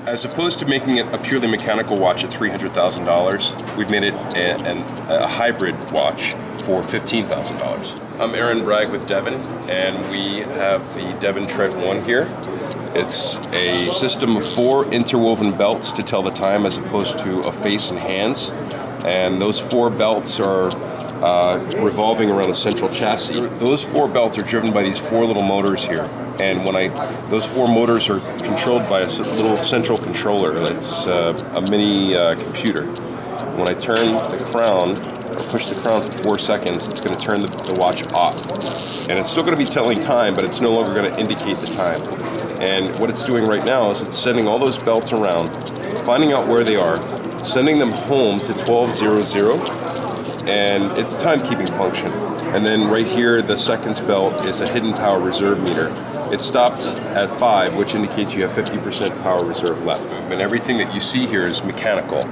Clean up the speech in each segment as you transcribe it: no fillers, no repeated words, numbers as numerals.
As opposed to making it a purely mechanical watch at $300,000, we've made it a hybrid watch for $15,000. I'm Ehren Bragg with Devon, and we have the Devon Tread 1 here. It's a system of 4 interwoven belts to tell the time as opposed to a face and hands. And those 4 belts are revolving around a central chassis. Those 4 belts are driven by these 4 little motors here. And those 4 motors are controlled by a little central controller that's a mini computer. When I turn the crown, or push the crown for 4 seconds, it's going to turn the watch off. And it's still going to be telling time, but it's no longer going to indicate the time. And what it's doing right now is it's sending all those belts around, finding out where they are, sending them home to 1200, and it's a timekeeping function. And then right here, the seconds belt is a hidden power reserve meter. It stopped at 5, which indicates you have 50% power reserve left. And everything that you see here is mechanical.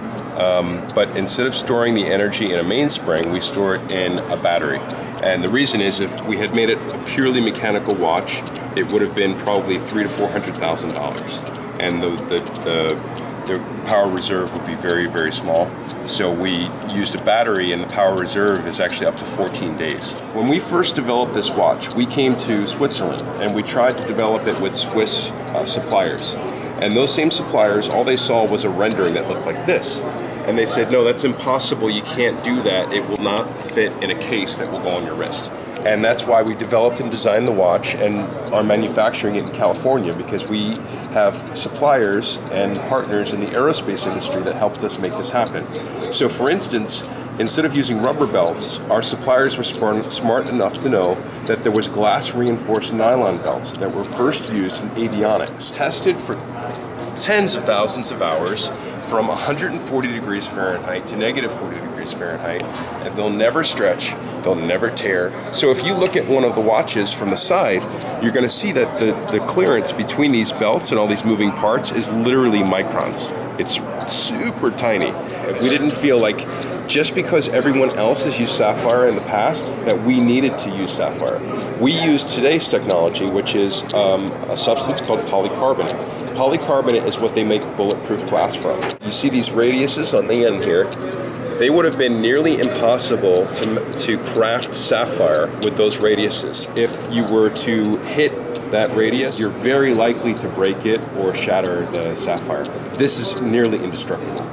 But instead of storing the energy in a mainspring, we store it in a battery. And the reason is, if we had made it a purely mechanical watch, it would have been probably $300,000 to $400,000, and the power reserve would be very, very small. So we used a battery, and the power reserve is actually up to 14 days. When we first developed this watch, we came to Switzerland, and we tried to develop it with Swiss suppliers. And those same suppliers, all they saw was a rendering that looked like this. And they said, no, that's impossible, you can't do that, it will not fit in a case that will go on your wrist. And that's why we developed and designed the watch and are manufacturing it in California, because we have suppliers and partners in the aerospace industry that helped us make this happen. So for instance, instead of using rubber belts, our suppliers were smart enough to know that there was glass reinforced nylon belts that were first used in avionics. Tested for tens of thousands of hours from 140 degrees Fahrenheit to negative 40 degrees Fahrenheit, and they'll never stretch, they'll never tear. So if you look at one of the watches from the side, you're going to see that the clearance between these belts and all these moving parts is literally microns. It's super tiny. We didn't feel like, just because everyone else has used sapphire in the past, that we needed to use sapphire. We use today's technology, which is a substance called polycarbonate. Polycarbonate is what they make bulletproof glass from. You see these radiuses on the end here? They would have been nearly impossible to craft sapphire with those radiuses. If you were to hit that radius, you're very likely to break it or shatter the sapphire. This is nearly indestructible.